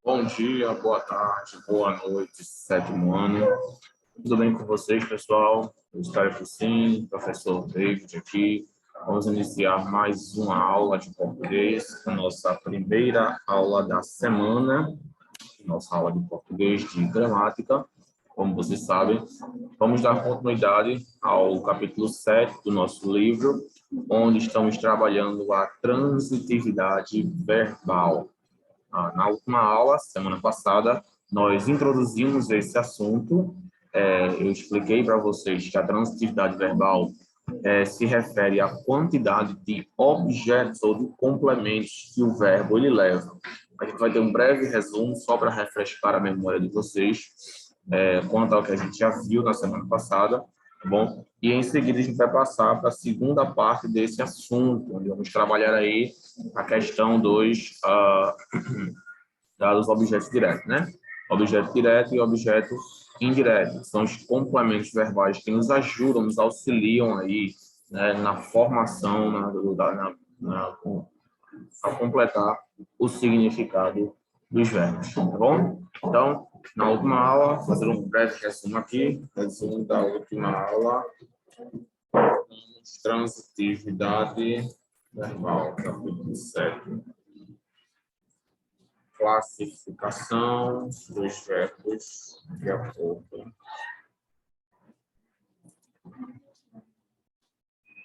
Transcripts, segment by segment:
Bom dia, boa tarde, boa noite, sétimo ano. Tudo bem com vocês, pessoal? Eu espero que sim. Professor David aqui. Vamos iniciar mais uma aula de português, a nossa primeira aula da semana, nossa aula de português de gramática. Como vocês sabem, vamos dar continuidade ao capítulo 7 do nosso livro, onde estamos trabalhando a transitividade verbal. Na última aula, semana passada, nós introduzimos esse assunto. Eu expliquei para vocês que a transitividade verbal se refere à quantidade de objetos ou de complementos que o verbo ele leva. A gente vai ter um breve resumo só para refrescar a memória de vocês, quanto ao que a gente já viu na semana passada, tá bom? E em seguida a gente vai passar para a segunda parte desse assunto, onde vamos trabalhar aí a questão dos objetos diretos, né? Objeto direto e objeto indireto. São os complementos verbais que nos ajudam, nos auxiliam aí, né, na formação, a completar o significado dos verbos, tá bom? Então, na última aula, fazer um breve resumo aqui, resumo da última aula, transitividade verbal, capítulo 7. Classificação dos verbos de acordo.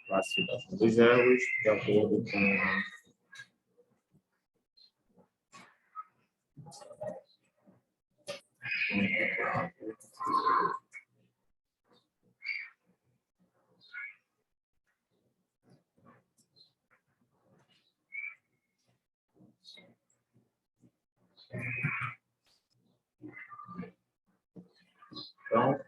Classificação dos verbos de acordo com então,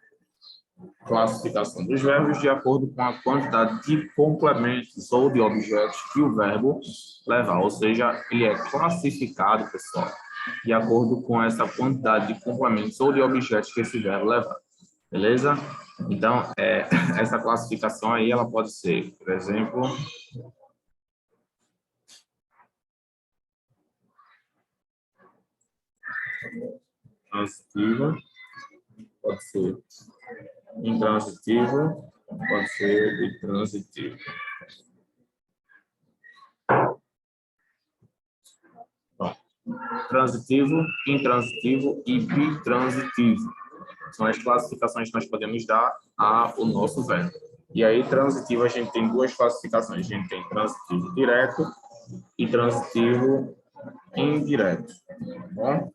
classificação dos verbos de acordo com a quantidade de complementos ou de objetos que o verbo levar. Ou seja, ele é classificado, pessoal, de acordo com essa quantidade de complementos ou de objetos que esse verbo levar. Beleza? Então, essa classificação aí, ela pode ser, por exemplo, transitiva, pode ser intransitivo, pode ser intransitivo. Bom, transitivo, intransitivo e bitransitivo. São as classificações que nós podemos dar ao nosso verbo. E aí, transitivo, a gente tem duas classificações. A gente tem transitivo direto e transitivo indireto. Tá bom?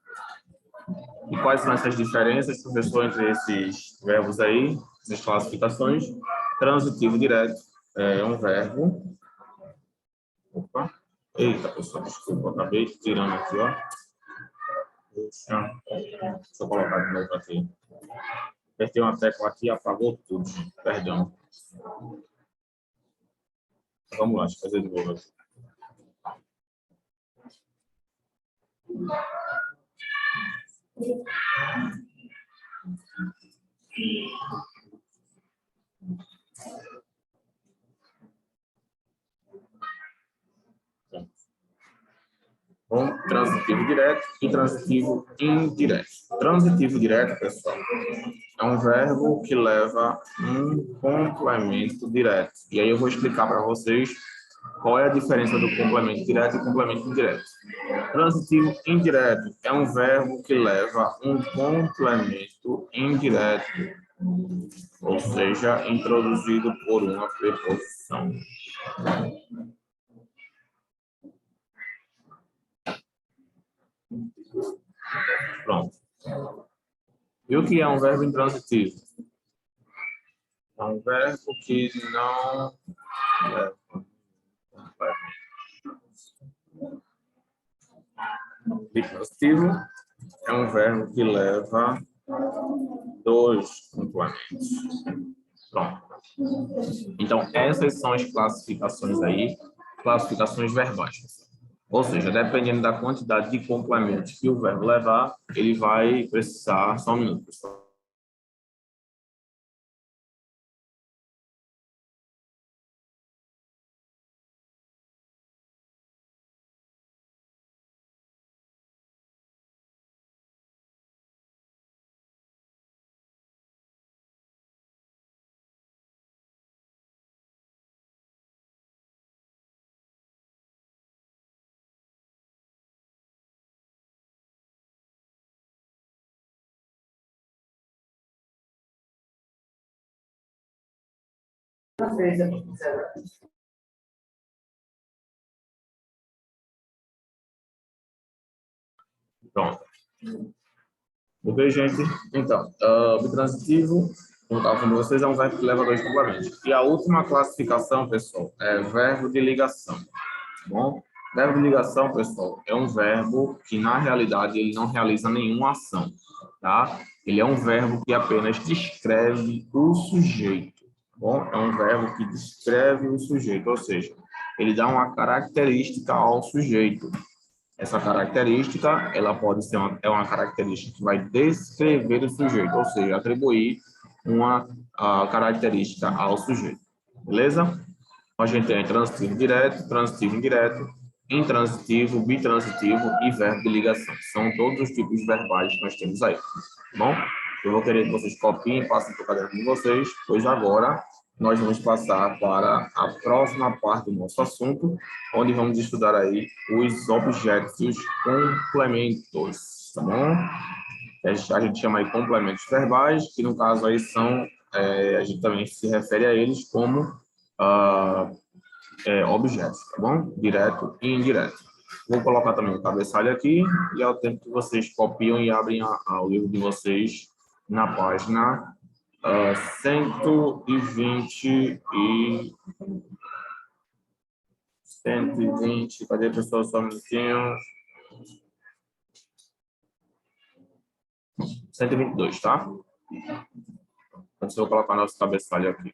E quais são essas diferenças, professor, entre esses verbos aí, essas classificações? Transitivo direto é um verbo. Opa! Eita, pessoal, desculpa, acabei tirando aqui, ó. Deixa eu colocar de novo aqui. Apertei uma tecla aqui e apagou tudo. Perdão. Vamos lá, deixa eu fazer de novo aqui. Bom, transitivo direto e transitivo indireto. Transitivo direto, pessoal, é um verbo que leva um complemento direto. E aí eu vou explicar para vocês qual é a diferença do complemento direto e complemento indireto. Transitivo indireto é um verbo que leva um complemento indireto, ou seja, introduzido por uma preposição. Pronto. E o que é um verbo intransitivo? É um verbo que não leva. Intransitivo é um verbo que leva dois complementos. Pronto. Então, essas são as classificações aí, classificações verbais. Ou seja, dependendo da quantidade de complementos que o verbo levar, ele vai precisar, só um minuto, pessoal. Pronto. Ok, gente? Então, o transitivo, como estava falando com vocês, é um verbo que leva dois complementos. E a última classificação, pessoal, é verbo de ligação. Tá bom? Verbo de ligação, pessoal, é um verbo que, na realidade, ele não realiza nenhuma ação. Tá? Ele é um verbo que apenas descreve o sujeito. Tá bom? É um verbo que descreve o sujeito, ou seja, ele dá uma característica ao sujeito. Essa característica, ela pode ser uma característica que vai descrever o sujeito, ou seja, atribuir uma característica ao sujeito. Beleza? A gente tem transitivo direto, transitivo indireto, intransitivo, bitransitivo e verbo de ligação. São todos os tipos de verbais que nós temos aí. Tá bom? Eu vou querer que vocês copiem e passem para o caderno de vocês, pois agora nós vamos passar para a próxima parte do nosso assunto, onde vamos estudar aí os objetos e os complementos, tá bom? A gente chama aí complementos verbais, que no caso aí são, a gente também se refere a eles como objetos, tá bom? Direto e indireto. Vou colocar também o cabeçalho aqui, e ao tempo que vocês copiam e abrem o livro de vocês na página 120, cadê, pessoal, só um minutinho? 122, tá? Então, eu vou colocar nosso cabeçalho aqui.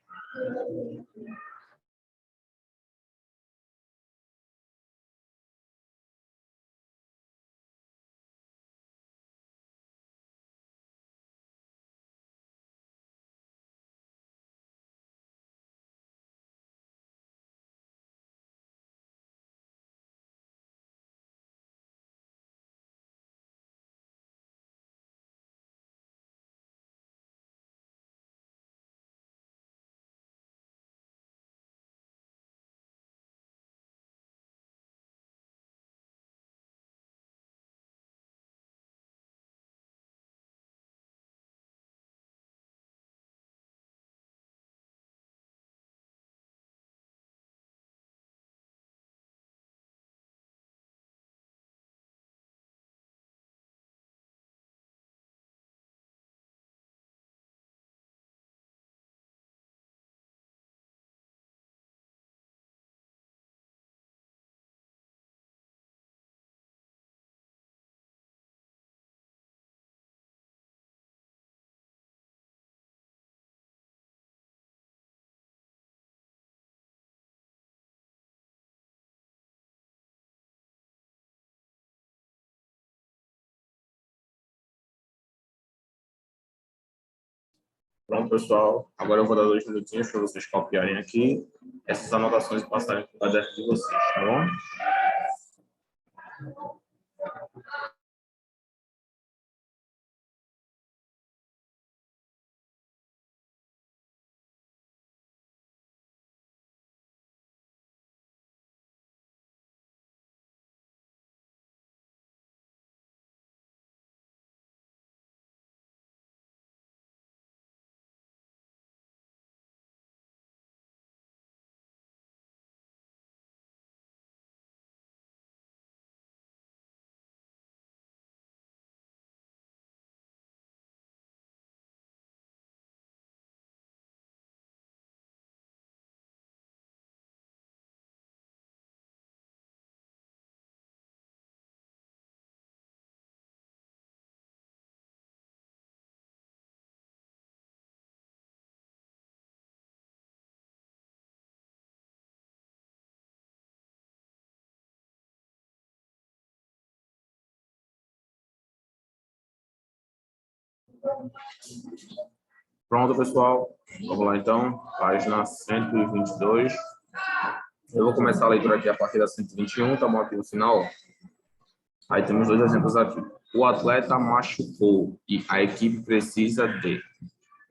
Pronto, pessoal. Agora eu vou dar 2 minutinhos para vocês copiarem aqui essas anotações e passarem para o caderno de vocês, tá bom? Pronto, pessoal. Vamos lá, então. Página 122. Eu vou começar a leitura aqui a partir da 121, tá bom? Aqui no final. Aí temos 2 exemplos aqui. O atleta machucou e a equipe precisa de.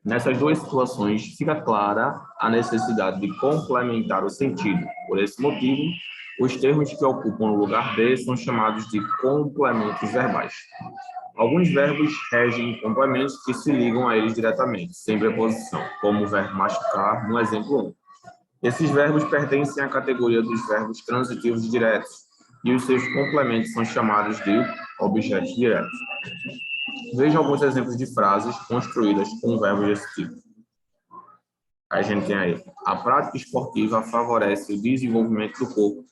Nessas 2 situações, fica clara a necessidade de complementar o sentido. Por esse motivo, os termos que ocupam o lugar de são chamados de complementos verbais. Alguns verbos regem complementos que se ligam a eles diretamente, sem preposição, como o verbo machucar, no exemplo 1. Esses verbos pertencem à categoria dos verbos transitivos diretos e os seus complementos são chamados de objetos diretos. Veja alguns exemplos de frases construídas com verbos desse tipo. A gente tem aí, a prática esportiva favorece o desenvolvimento do corpo.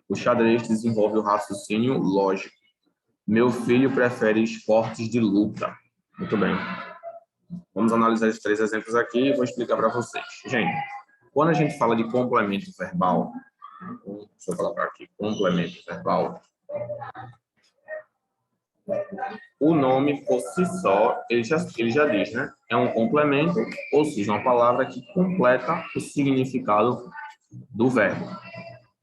O xadrez desenvolve o raciocínio lógico. Meu filho prefere esportes de luta. Muito bem. Vamos analisar esses 3 exemplos aqui e vou explicar para vocês. Gente, quando a gente fala de complemento verbal, deixa eu colocar aqui, complemento verbal, o nome por si só, ele já diz, né? É um complemento, ou seja, uma palavra que completa o significado do verbo,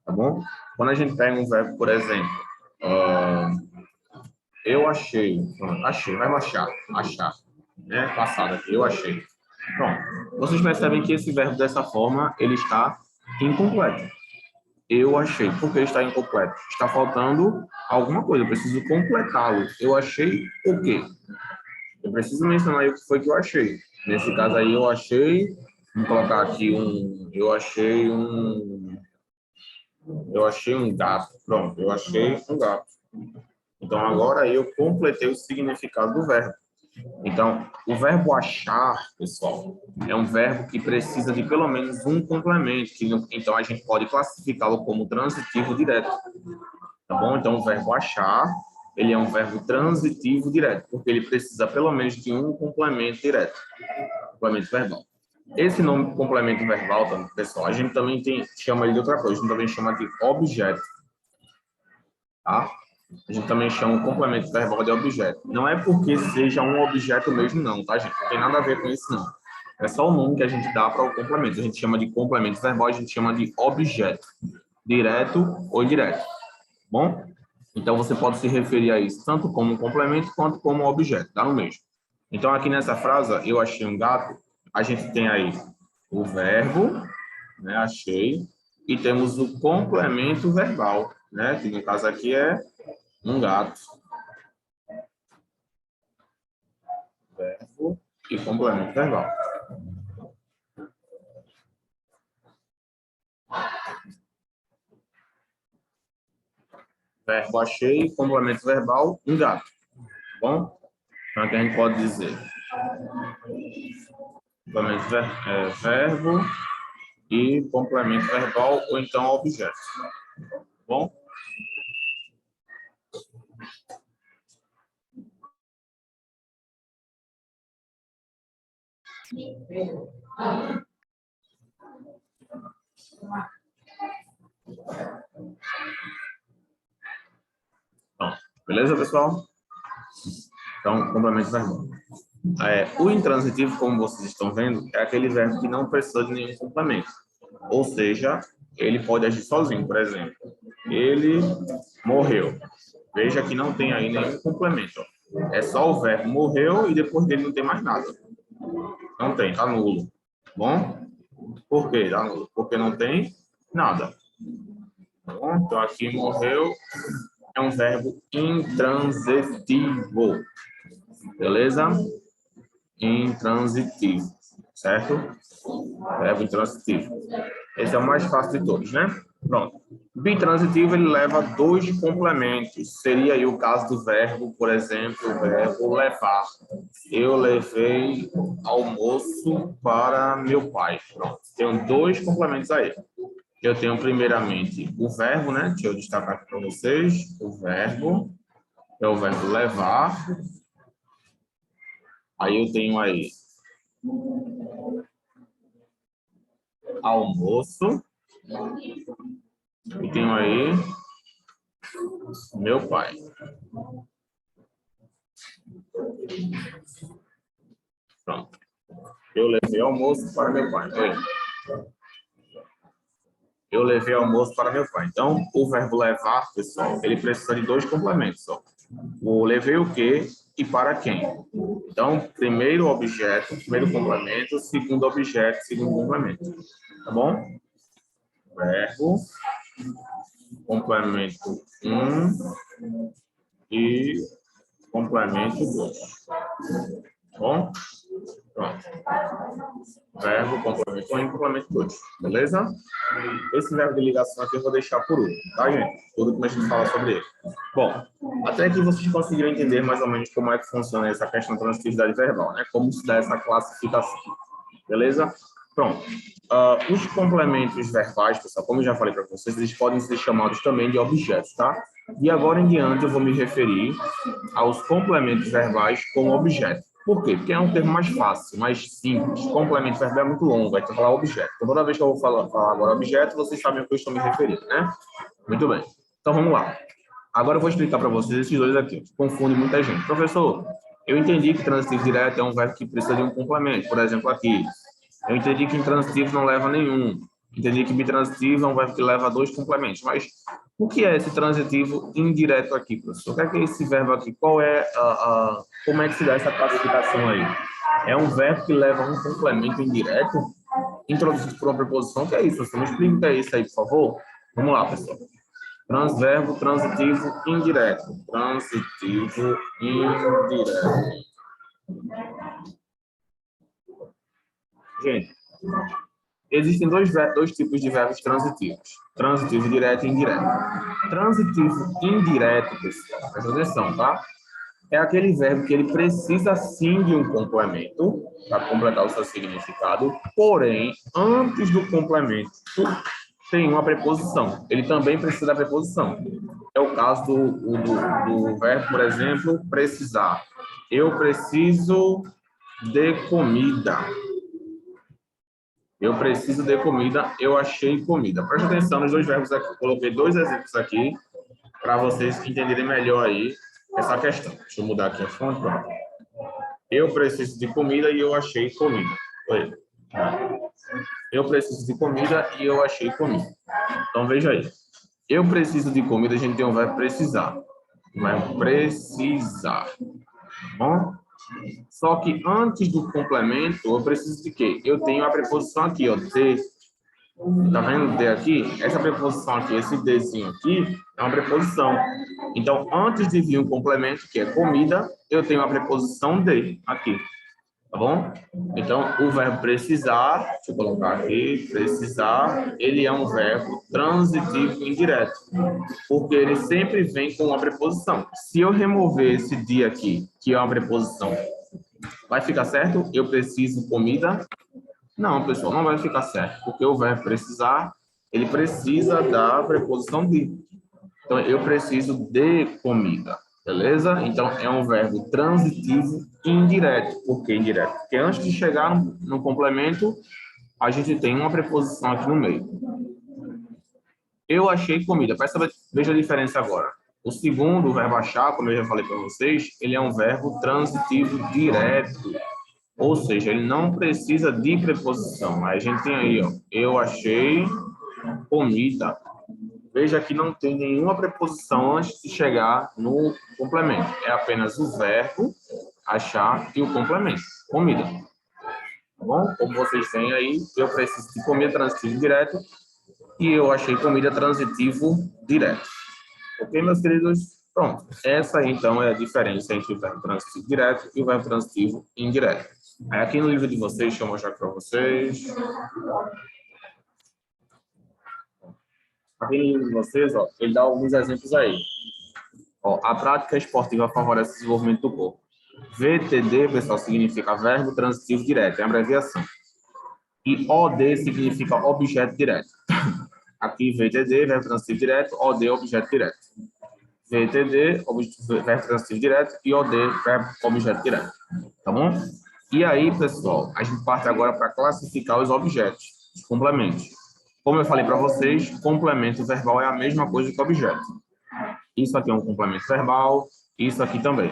tá bom? Quando a gente pega um verbo, por exemplo, eu achei, vai achar, né? Passado aqui, eu achei. Pronto. Vocês percebem que esse verbo, dessa forma, ele está incompleto. Eu achei. Por que está incompleto? Está faltando alguma coisa, eu preciso completá-lo. Eu achei o quê? Eu preciso mencionar aí o que foi que eu achei. Nesse caso aí, eu achei, vamos colocar aqui eu achei um gato. Pronto, eu achei um gato. Então, agora eu completei o significado do verbo. Então, o verbo achar, pessoal, é um verbo que precisa de pelo menos um complemento. Então, a gente pode classificá-lo como transitivo direto. Tá bom? Então, o verbo achar, ele é um verbo transitivo direto, porque ele precisa pelo menos de um complemento direto. Complemento verbal. Esse nome complemento verbal, pessoal, a gente também chama ele de outra coisa. A gente também chama de objeto. Tá? A gente também chama o complemento verbal de objeto. Não é porque seja um objeto mesmo, não, tá, gente? Não tem nada a ver com isso, não. É só o nome que a gente dá para o complemento. A gente chama de complemento verbal, a gente chama de objeto. Direto ou indireto. Bom? Então, você pode se referir a isso tanto como um complemento quanto como um objeto. Dá no mesmo. Então, aqui nessa frase, eu achei um gato, a gente tem aí o verbo, né? Achei. E temos o complemento verbal, né? Que no caso aqui é um gato. Verbo e complemento verbal. Verbo achei, complemento verbal, um gato. Tá bom? Então aqui a gente pode dizer complemento verbo e complemento verbal ou então objeto. Tá bom? Então, beleza, pessoal? Então, complemento verbal. O intransitivo, como vocês estão vendo, é aquele verbo que não precisa de nenhum complemento. Ou seja, ele pode agir sozinho, por exemplo. Ele morreu. Veja que não tem aí nenhum complemento. É só o verbo morreu e depois dele não tem mais nada. Não tem, tá nulo. Bom? Por quê? Tá nulo? Porque não tem nada. Bom, então aqui morreu é um verbo intransitivo. Beleza? Intransitivo, certo? Verbo intransitivo. Esse é o mais fácil de todos, né? Pronto. Bitransitivo, ele leva 2 complementos. Seria aí o caso do verbo, por exemplo, o verbo levar. Eu levei almoço para meu pai. Pronto. Tenho 2 complementos aí. Eu tenho, primeiramente, o verbo, né? Deixa eu destacar aqui para vocês. O verbo é o verbo levar. Aí eu tenho aí almoço. E tenho aí meu pai. Pronto. Eu levei almoço para meu pai. Eu levei almoço para meu pai. Então, o verbo levar, pessoal, ele precisa de 2 complementos. Ó. O levei o quê e para quem. Então, primeiro objeto, primeiro complemento, segundo objeto, segundo complemento. Tá bom? Verbo, complemento 1 e complemento 2. Tá bom? Pronto. Verbo, complemento 1 e complemento 2. Beleza? Esse verbo de ligação aqui eu vou deixar por último, tá, gente? Por último a gente fala sobre ele. Bom, até aqui vocês conseguiram entender mais ou menos como é que funciona essa questão da transitividade verbal, né? Como se dá essa classificação. Beleza? Pronto. Os complementos verbais, pessoal, como eu já falei para vocês, eles podem ser chamados também de objetos, tá? E agora em diante eu vou me referir aos complementos verbais como objeto. Por quê? Porque é um termo mais fácil, mais simples. Complemento verbal é muito longo, vai ter que falar objeto. Então, toda vez que eu vou falar agora objeto, vocês sabem o que eu estou me referindo, né? Muito bem. Então, vamos lá. Agora eu vou explicar para vocês esses dois aqui, que confundem muita gente. Professor, eu entendi que transitivo direto é um verbo que precisa de um complemento. Por exemplo, aqui. Eu entendi que intransitivo não leva nenhum. Entendi que bitransitivo é um verbo que leva 2 complementos. Mas o que é esse transitivo indireto aqui, professor? O que é esse verbo aqui? Qual é como é que se dá essa classificação aí? É um verbo que leva um complemento indireto introduzido por uma preposição? O que é isso, professor? Me explica o que é isso aí, por favor. Vamos lá, pessoal. Transverbo transitivo indireto. Transitivo indireto. Gente, existem dois tipos de verbos transitivos. Transitivo direto e indireto. Transitivo indireto, pessoal, presta atenção, tá? É aquele verbo que ele precisa sim de um complemento para completar o seu significado, porém, antes do complemento, tem uma preposição. Ele também precisa da preposição. É o caso do verbo, por exemplo, precisar. Eu preciso de comida. Eu preciso de comida, eu achei comida. Preste atenção nos dois verbos aqui. Coloquei 2 exemplos aqui para vocês entenderem melhor aí essa questão. Deixa eu mudar aqui a fonte. Pronto. Eu preciso de comida e eu achei comida. Oi. Eu preciso de comida e eu achei comida. Então, veja aí. Eu preciso de comida, a gente tem um verbo precisar. Vai precisar. Bom? Só que antes do complemento, eu preciso de quê? Eu tenho a preposição aqui, ó, de. Tá vendo o de aqui? Essa preposição aqui, esse dezinho aqui, é uma preposição. Então, antes de vir um complemento, que é comida, eu tenho a preposição de aqui. Tá bom? Então, o verbo precisar, deixa eu colocar aqui, precisar, ele é um verbo transitivo indireto, porque ele sempre vem com uma preposição. Se eu remover esse de aqui, que é uma preposição, vai ficar certo? Eu preciso comida? Não, pessoal, não vai ficar certo, porque o verbo precisar, ele precisa da preposição de. Então, eu preciso de comida, beleza? Então, é um verbo transitivo indireto. Por que indireto? Porque antes de chegar no complemento, a gente tem uma preposição aqui no meio. Eu achei comida. Veja a diferença agora. O segundo, o verbo achar, como eu já falei para vocês, ele é um verbo transitivo direto. Ou seja, ele não precisa de preposição. Aí a gente tem aí, ó, eu achei comida. Veja que não tem nenhuma preposição antes de chegar no complemento. É apenas o verbo, achar e o complemento. Comida. Tá bom? Como vocês veem aí, eu preciso de comida transitivo direto e eu achei comida transitivo direto. Ok, meus queridos? Pronto. Essa aí, então, é a diferença entre o verbo transitivo direto e o verbo transitivo indireto. Aí, aqui no livro de vocês, deixa eu mostrar para vocês. Aqui no livro de vocês, ó, ele dá alguns exemplos aí. Ó, a prática esportiva favorece o desenvolvimento do corpo. VTD, pessoal, significa verbo transitivo direto, é a abreviação. E OD significa objeto direto. Aqui, VTD, verbo transitivo direto, OD, objeto direto. VTD, verbo transitivo direto, e OD, verbo objeto direto. Tá bom? E aí, pessoal, a gente parte agora para classificar os objetos, os complementos. Como eu falei para vocês, complemento verbal é a mesma coisa que objeto. Isso aqui é um complemento verbal, isso aqui também.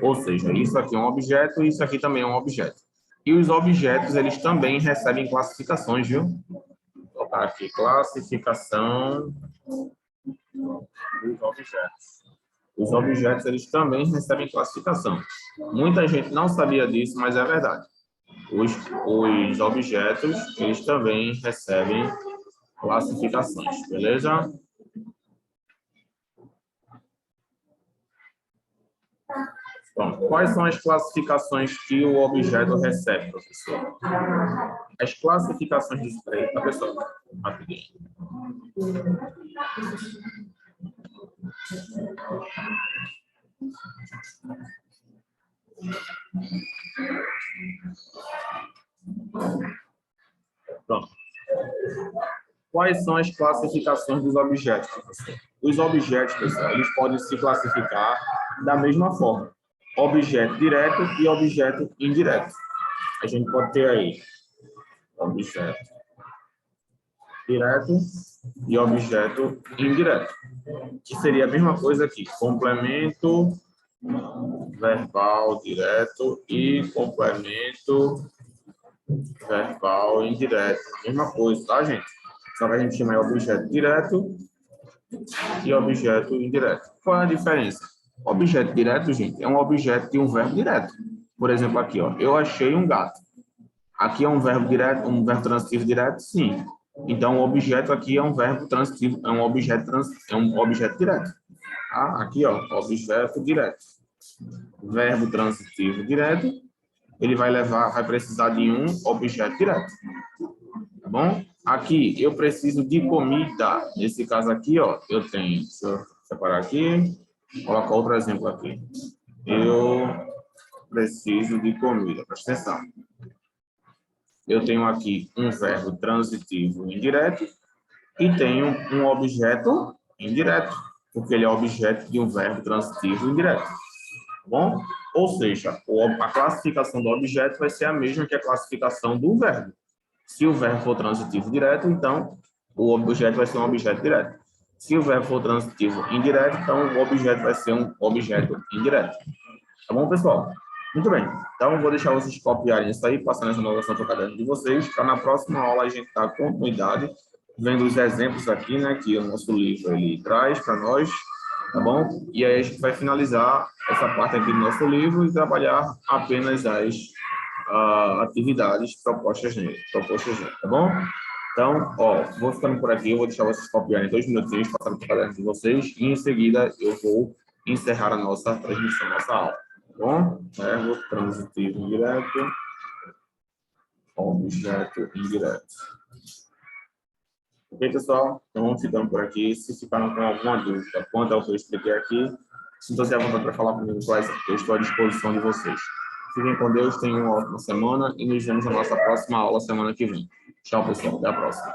Ou seja, isso aqui é um objeto, isso aqui também é um objeto. E os objetos, eles também recebem classificações, viu? Vou colocar aqui, classificação dos objetos. Os objetos, eles também recebem classificação. Muita gente não sabia disso, mas é verdade. Os objetos, eles também recebem classificações, beleza? Bom, Quais são as classificações que o objeto recebe, professor? As classificações de... Tá, pessoal? Rapidinho. Pronto. Quais são as classificações dos objetos, professor? Os objetos, pessoal, eles podem se classificar da mesma forma. Objeto direto e objeto indireto. A gente pode ter aí objeto direto e objeto indireto, que seria a mesma coisa aqui, complemento verbal direto e complemento verbal indireto. Mesma coisa, tá, gente? Só que a gente chama de objeto direto e objeto indireto. Qual é a diferença? Objeto direto, gente, é um objeto de um verbo direto. Por exemplo, aqui, ó, eu achei um gato. Aqui é um verbo direto, um verbo transitivo direto? Sim. Então, o objeto aqui é um verbo transitivo, é um objeto direto. Tá? Aqui, ó, objeto direto. Verbo transitivo direto, ele vai precisar de um objeto direto. Tá bom? Aqui, eu preciso de comida. Nesse caso aqui, ó, eu tenho, deixa eu separar aqui, colocar outro exemplo aqui. Eu preciso de comida, presta atenção. Eu tenho aqui um verbo transitivo indireto e tenho um objeto indireto, porque ele é objeto de um verbo transitivo indireto. Tá bom? Ou seja, a classificação do objeto vai ser a mesma que a classificação do verbo. Se o verbo for transitivo direto, então o objeto vai ser um objeto direto. Se o verbo for transitivo indireto, então o objeto vai ser um objeto indireto. Tá bom, pessoal? Muito bem. Então, eu vou deixar vocês copiarem isso aí, passando essa anotação para o caderno de vocês, para na próxima aula a gente dar continuidade, vendo os exemplos aqui, né, que o nosso livro ele traz para nós, tá bom? E aí a gente vai finalizar essa parte aqui do nosso livro e trabalhar apenas as atividades propostas nele, tá bom? Então, ó, vou ficando por aqui, eu vou deixar vocês copiarem 2 minutinhos, passando para o caderno de vocês, e em seguida eu vou encerrar a nossa transmissão, nossa aula. Bom, verbo transitivo indireto, objeto indireto. Ok, pessoal? Então, vamos ficando por aqui. Se ficaram com alguma dúvida quanto ao que eu expliquei aqui, sintam-se à vontade para falar comigo, eu estou à disposição de vocês. Fiquem com Deus, tenham uma ótima semana e nos vemos na nossa próxima aula semana que vem. Tchau, pessoal. Até a próxima.